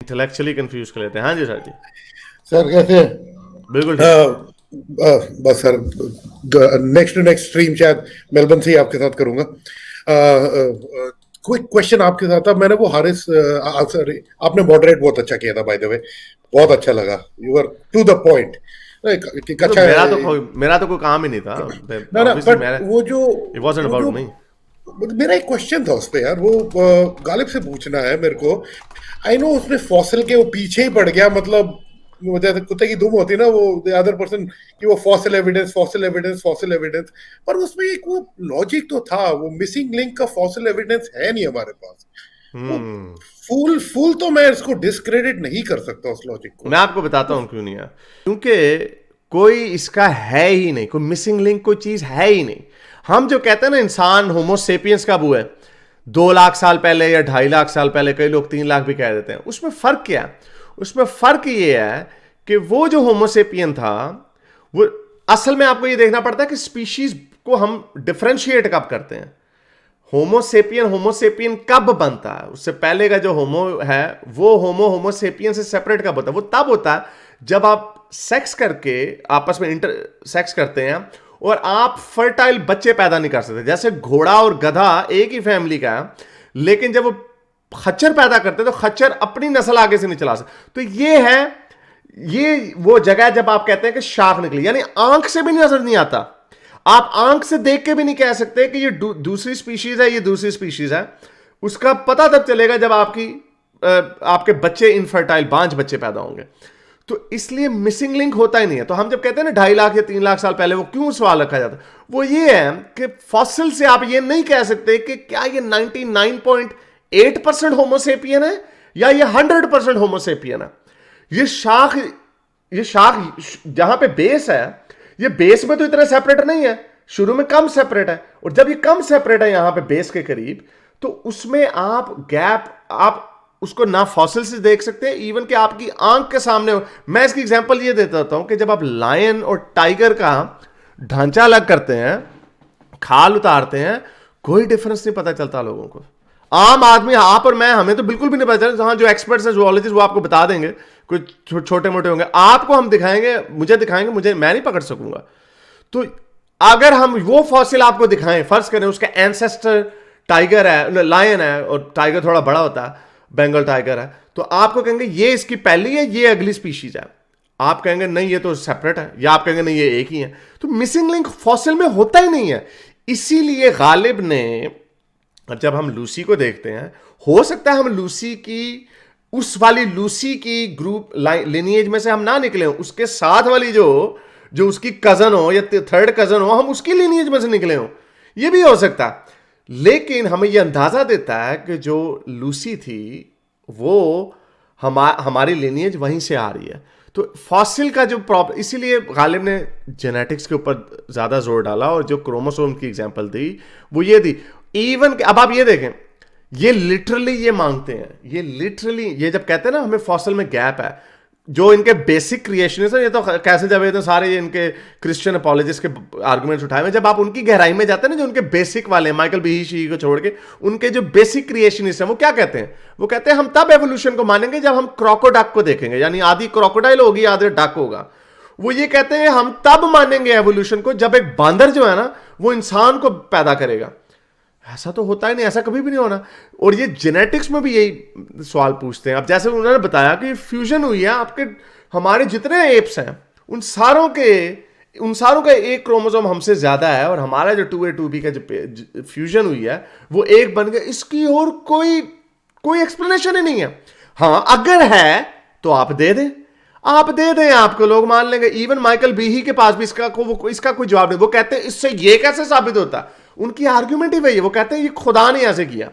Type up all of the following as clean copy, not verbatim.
Intellectually confuse कर लेते हैं। हाँ जी सर जी, सर कैसे हैं? बिल्कुल ठीक। बस sir, next to next stream शायद मेलबर्न से ही आपके साथ करूंगा। क्विक क्वेश्चन आपके साथ था। मैंने वो हारिस आंसर आपने मॉडरेट बहुत अच्छा किया था, बाय द वे, बहुत अच्छा लगा। You were to the point. तो अच्छा, मेरा तो कोई काम ही नहीं था ना ना, ऑब्वियसली, बट मेरा वो जो इट वाजंट वो अबाउट जो मी। मेरा एक क्वेश्चन था उस पे यार, वो गालिब से पूछना है मेरे को। आई नो उसने फॉसिल के वो पीछे ही पड़ गया, मतलब वो जैसे कुत्ते की दुम होती है ना, वो द अदर पर्सन कि वो fossil evidence, fossil evidence, fossil evidence. पर उसमें एक वो लॉजिक तो था, वो मिसिंग लिंक का फॉसिल एविडेंस है नहीं हमारे पास। वो हम्म, फूल फूल तो मैं इसको डिस्क्रेडिट नहीं कर सकता उस लॉजिक को। मैं आपको बताता हूँ क्यों नहीं है। क्योंकि कोई इसका है ही नहीं, कोई मिसिंग लिंक कोई चीज है ही नहीं। हम जो कहते हैं ना इंसान होमोसेपियंस कब हुआ है, 2 लाख साल पहले या 2.5 लाख साल पहले, कई लोग 3 लाख भी कह देते हैं। उसमें फर्क क्या है? उसमें फर्क ये है कि वो जो होमोसेपियन था, वो असल में आपको ये देखना पड़ता है कि स्पीशीज को हम डिफरेंशिएट कब करते हैं। होमोसेपियन कब बनता है? उससे पहले का जो होमो है वो होमोसेपियन से सेपरेट कब होता है? वो तब होता है जब आप सेक्स करके आपस में इंटर सेक्स करते हैं और आप फर्टाइल बच्चे पैदा नहीं कर सकते। जैसे घोड़ा और गधा एक ही फैमिली का है, लेकिन जब वो खच्चर पैदा करते हैं तो खच्चर अपनी नस्ल आगे से नहीं चला सकते। तो ये वो जगह है जब आप कहते हैं कि शाख निकली, यानी आंख से भी नजर नहीं आता। आप आंख से देख के भी नहीं कह सकते कि ये दूसरी स्पीशीज है, ये दूसरी स्पीशीज है। उसका पता तब चलेगा जब आपके बच्चे इनफर्टाइल बांझ बच्चे पैदा होंगे। तो इसलिए मिसिंग लिंक होता ही नहीं है। तो हम जब कहते हैं ना 2.5 लाख या 3 लाख साल पहले, वो क्यों सवाल रखा जाता है? वो ये है कि फॉसिल से आप ये नहीं कह सकते कि क्या ये 99.8% होमोसेपियन है या ये 100% होमोसेपियन है। ये शाख ये शाख जहां पे बेस है, ये बेस में तो इतना सेपरेट नहीं है, शुरू में कम सेपरेट है। और जब ये कम सेपरेट है यहां पे बेस के करीब, तो उसमें आप गैप, आप उसको ना फॉसिल से देख सकते हैं, इवन कि आपकी आंख के सामने हो। मैं इसकी एग्जांपल ये देता हूं कि जब आप लायन और टाइगर का ढांचा अलग करते हैं, खाल उतारते हैं, कोई डिफरेंस नहीं पता चलता लोगों को। आम आदमी, आप और मैं, हमें तो बिल्कुल भी नहीं पता चलता। हाँ, जो एक्सपर्ट्स हैं, जूलॉजिस्ट, वो आपको बता देंगे, कुछ छोटे मोटे होंगे, आपको हम दिखाएंगे, मुझे दिखाएंगे, मैं नहीं पकड़ सकूंगा। तो अगर हम वो फॉसिल आपको दिखाएं, फर्ज करें उसका एंसेस्टर टाइगर है, लायन है, और टाइगर थोड़ा बड़ा होता है, बंगाल टाइगर है, तो आपको कहेंगे ये इसकी पहली है, ये अगली स्पीशीज है। आप कहेंगे नहीं ये तो सेपरेट है, या आप कहेंगे नहीं ये एक ही है। तो मिसिंग लिंक फॉसिल में होता ही नहीं है। इसीलिए गालिब ने, जब हम लूसी को देखते हैं, हो सकता है हम लूसी की, उस वाली लूसी की ग्रुप लिनिएज में से हम ना निकले हो, उसके साथ वाली जो उसकी कजन हो या थर्ड कजन हो, हम उसकी लिनिएज में से निकले हो, ये भी हो सकता है। लेकिन हमें यह अंदाजा देता है कि जो लूसी थी वो हमारी लिनिएज वहीं से आ रही है। तो फॉसिल का जो प्रॉब्लम, इसीलिए गालिब ने जेनेटिक्स के ऊपर ज्यादा जोर डाला, और जो क्रोमोसोम की एग्जांपल दी वो ये दी। इवन अब आप ये देखें, ये लिटरली ये मांगते हैं, ये लिटरली ये जब कहते हैं ना हमें फॉसिल में गैप है, जो इनके बेसिक क्रिएशनिस्ट है, ये तो कैसे जब ये तो सारे इनके क्रिश्चियन अपोलॉजिस्ट के आर्गुमेंट्स उठाए हैं, जब आप उनकी गहराई में जाते हैं ना, जो उनके बेसिक वाले माइकल बीही शी को छोड़ के, उनके जो बेसिक क्रिएशनिस्ट हैं वो क्या कहते हैं? वो कहते हैं हम तब एवोल्यूशन को मानेंगे जब हम क्रोकोडक को देखेंगे, यानी आधी क्रोकोडाइल होगी, आधे डक होगा। वो ये कहते हैं हम तब मानेंगे एवोल्यूशन को जब एक बांदर जो है ना वो इंसान को पैदा करेगा। ऐसा तो होता ही नहीं, ऐसा कभी भी नहीं होना। और ये जेनेटिक्स में भी यही सवाल पूछते हैं। अब जैसे उन्होंने बताया कि फ्यूजन हुई है आपके, हमारे जितने एप्स हैं उन सारों का एक क्रोमोसोम हमसे ज्यादा है, और हमारा जो 2A 2B का जो फ्यूजन हुई है वो एक बन गया। इसकी और कोई एक्सप्लेनेशन ही नहीं है। हाँ, अगर है तो आप दे दें, आपको लोग मान लेंगे। इवन माइकल बीही के पास भी इसका कोई जवाब नहीं। वो कहते हैं इससे ये कैसे साबित होता? उनकी आर्ग्यूमेंट ही वही है, वो कहते हैं ये खुदा ने ऐसे किया,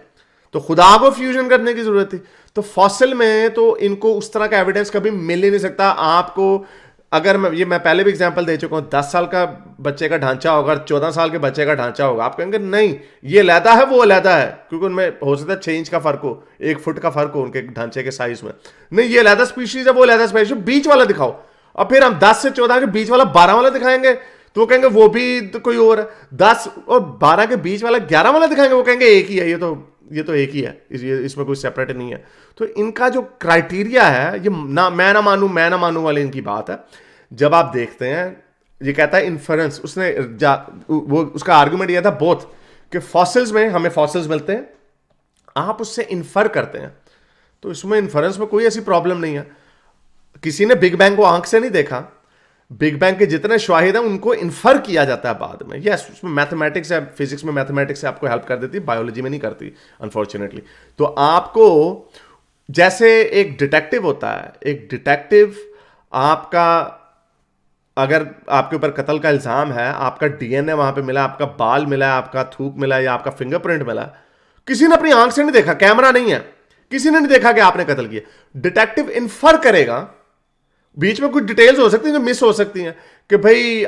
तो खुदा को फ्यूजन करने की जरूरत थी। तो फॉसिल में तो इनको उस तरह का एविडेंस कभी मिल ही नहीं सकता आपको। अगर मैं पहले भी एग्जांपल दे चुका हूं, 10 साल का बच्चे का ढांचा होगा, 14 साल के बच्चे का ढांचा होगा, आप कहेंगे नहीं ये अलहदा है, वो अलहदा है, क्योंकि उनमें हो सकता है 6 इंच का फर्क हो, 1 फुट का फर्क हो उनके ढांचे के साइज में। नहीं, ये अलहदा स्पीशीज है, वो अलहदा स्पीशीज, बीच वाला दिखाओ। और फिर हम 10 से 14 के बीच वाला 12 वाला दिखाएंगे तो वो कहेंगे वो भी तो कोई और है। 10 और 12 के बीच वाला 11 वाला दिखाएंगे, वो कहेंगे एक ही है, ये तो ये तो एक ही है, इसमें कोई सेपरेट नहीं है। तो इनका जो क्राइटेरिया है, ये ना मैं ना मानूं वाली इनकी बात है। जब आप देखते हैं, ये कहता है इन्फरेंस, वो उसका आर्गुमेंट ये था बोथ, कि फॉसिल्स में हमें फॉसिल्स मिलते हैं, आप उससे इन्फर करते हैं, तो इसमें इन्फरेंस में कोई ऐसी प्रॉब्लम नहीं है। किसी ने बिग बैंग को आंख से नहीं देखा, बिग बैंग के जितने शाहिद हैं उनको इन्फर किया जाता है बाद में। यस, उसमें मैथमेटिक्स है, फिजिक्स में मैथमेटिक्स से आपको हेल्प कर देती है, बायोलॉजी में नहीं करती अनफॉर्चुनेटली। तो आपको, जैसे एक डिटेक्टिव होता है, एक डिटेक्टिव आपका, अगर आपके ऊपर कत्ल का इल्जाम है, आपका डीएनए वहां पे मिला, आपका बाल मिला, आपका थूक मिला या आपका फिंगरप्रिंट मिला, किसी ने अपनी आंख से नहीं देखा, कैमरा नहीं है, किसी ने नहीं देखा कि आपने कत्ल किया, डिटेक्टिव इन्फर करेगा। बीच में कुछ डिटेल्स हो सकती हैं जो मिस हो सकती हैं, कि भाई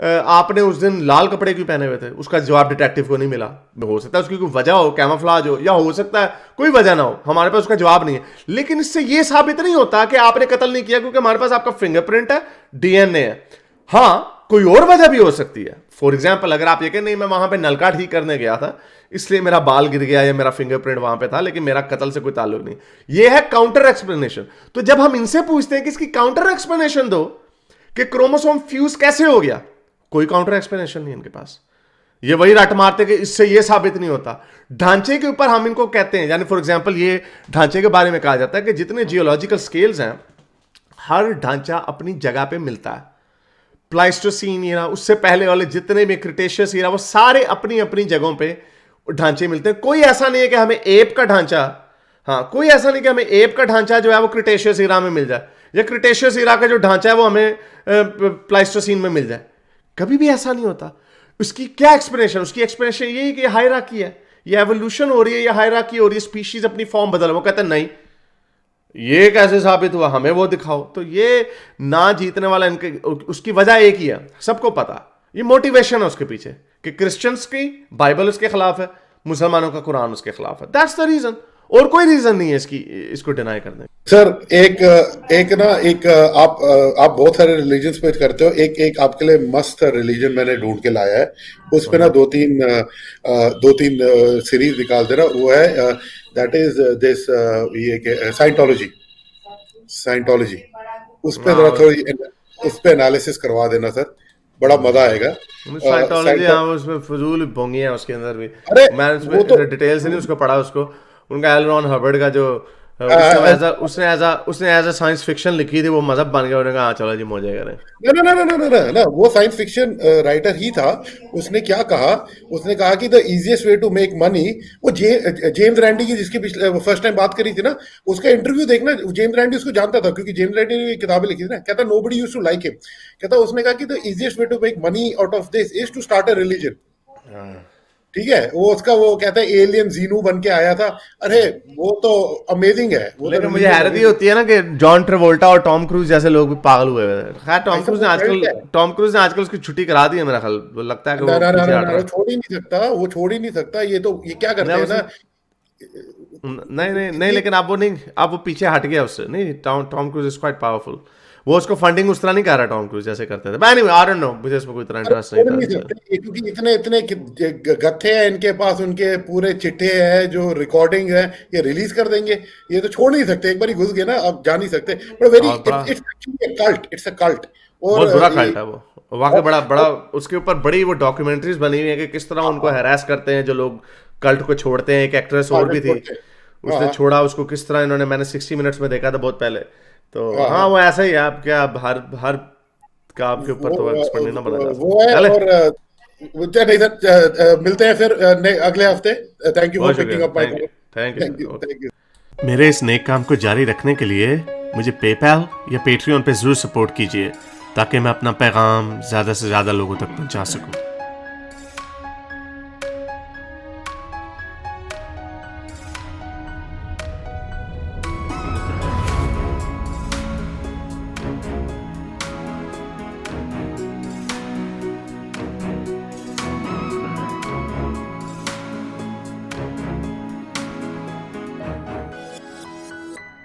आपने उस दिन लाल कपड़े क्यों पहने हुए थे, उसका जवाब डिटेक्टिव को नहीं मिला। हो सकता है उसकी कोई वजह हो, कैमोफ्लेज हो, या हो सकता है कोई वजह ना हो, हमारे पास उसका जवाब नहीं है। लेकिन इससे यह साबित नहीं होता कि आपने कत्ल नहीं किया, क्योंकि हमारे पास आपका फिंगरप्रिंट है, डीएनए है। हाँ, कोई और वजह भी हो सकती है। फॉर एग्जाम्पल, अगर आप ये कहें नहीं मैं वहां पे नलका ठीक करने गया था इसलिए मेरा बाल गिर गया या मेरा फिंगरप्रिंट वहां पे था, लेकिन मेरा कत्ल से कोई ताल्लुक नहीं, ये है काउंटर एक्सप्लेनेशन। तो जब हम इनसे पूछते हैं कि इसकी काउंटर एक्सप्लेनेशन दो कि क्रोमोसोम फ्यूज कैसे हो गया, कोई काउंटर एक्सप्लेनेशन नहीं इनके पास। ये वही रट मारते कि इससे ये साबित नहीं होता। ढांचे के ऊपर हम इनको कहते हैं, यानी फॉर एग्जाम्पल ये ढांचे के बारे में कहा जाता है कि जितने जियोलॉजिकल स्केल्स हैं, हर ढांचा अपनी जगह पे मिलता है। प्लाइस्टोसीन ईरा, उससे पहले वाले जितने भी क्रिटेशियस ईरा, वो सारे अपनी अपनी जगहों पे ढांचे मिलते हैं। कोई ऐसा नहीं है कि हमें एप का ढांचा, हाँ, कोई ऐसा नहीं कि हमें एप का ढांचा जो है वो क्रिटेशियस ईरा में मिल जाए, या क्रिटेशियस ईरा का जो ढांचा है वो हमें प्लाइस्टोसीन में मिल जाए। कभी भी ऐसा नहीं होता। उसकी क्या एक्सप्लेनेशन? उसकी एक्सप्लेनेशन यही कि हायरार्की है, ये एवोल्यूशन हो रही है, या हायरार्की हो रही है, स्पीशीज अपनी फॉर्म बदल। वो कहते हैं नहीं, ये कैसे साबित हुआ, हमें वो दिखाओ। तो ये ना जीतने वाला, इनके उसकी वजह एक ही है, सबको पता, ये मोटिवेशन है उसके पीछे, कि क्रिश्चियंस की बाइबल उसके खिलाफ है, मुसलमानों का कुरान उसके खिलाफ है। दैट्स द रीजन, और कोई रीजन नहीं है इसको डिनाई करने। सर आप बहुत सारे रिलीजन्स पे करते हो, एक आपके लिए मस्त रिलीजन मैंने ढूंढ के लाया है, उस पे ना दो तीन सीरीज निकाल दे रहा, वो है दैट इज दिस ये साइंटोलॉजी। उस पे जरा थोड़ी उस पे एनालिसिस करवा देना सर, बड़ा मजा आएगा। साइंटोलॉजी, हाँ, उसमें फजूल बोंगी है उसके अंदर भी। अरे मैंने उसमें तो डिटेल से नहीं उसको पढ़ा, उसको उनका एल रॉन हर्बर्ट का जो उसने एज अ साइंस फिक्शन लिखी थी, वो मजहब बन गया। उन्होंने कहा हाँ चलो जी मौजे करें। ना, वो साइंस फिक्शन राइटर ही था। उसने क्या कहा, उसने कहा कि the easiest way to make money, वो जेम्स रैंडी की जिसकी फर्स्ट टाइम बात करी थी ना, उसका इंटरव्यू देखना। जेम्स रैंडी उसको जानता था, क्योंकि जेम्स रैंडी ने किताबें लिखी थी ना। कहता nobody used to like him. कहता उसने कहा कि the easiest way to make money out of this is to start a religion. ठीक है, वो कहता है एलियन जीनू बन के आया था। अरे वो तो अमेजिंग है। वो लेकिन मुझे हैरत ये होती है ना कि जॉन ट्रेवोल्टा और टॉम क्रूज जैसे लोग भी पागल हुए हुए हैं। खैर टॉम क्रूज ने आजकल उसकी छुट्टी करा दी है मेरा ख्याल, लगता है कि वो छोड़ ही नहीं सकता। ये क्या करते हैं ना, नहीं, लेकिन अब वो पीछे हट गया उससे। नहीं, Tom cruise is quite powerful. वो उसको फंडिंग उस तरह नहीं कर रहा टॉम क्रूज जैसे करते थे। एनीवे, आई डोंट नो, मुझे इसमें कोई तरह इंटरेस्ट नहीं था, क्योंकि इतने गत्थे हैं इनके पास, उनके पूरे चिट्ठे हैं जो रिकॉर्डिंग है, ये रिलीज कर देंगे। ये तो छोड़ नहीं सकते, एक बार ही घुस गए ना, अब जा नहीं सकते। इट्स अ कल्ट, और बहुत बुरा कल्ट है वो वाकई। बड़ा उसके ऊपर बड़ी वो डॉक्यूमेंट्रीज बनी हुई है कि किस तरह उनको हैरेस करते हैं जो लोग कल्ट को छोड़ते हैं। एक एक्ट्रेस और भी थी, उसने छोड़ा उसको किस तरह इन्होंने, मैंने 60 मिनट्स में देखा था बहुत पहले। तो हाँ, वो ऐसा ही है। आप क्या हर का आपके ऊपर तो एक्सपर्ट नहीं ना बना जाता। वो है। और मिलते हैं फिर अगले हफ्ते। Thank you for picking up my call. Thank you. मेरे इस नेक काम को जारी रखने के लिए मुझे पेपैल या पेट्रियन पे जरूर सपोर्ट कीजिए, ताकि मैं अपना पैगाम ज्यादा से ज्यादा लोगों तक पहुंचा सकूं।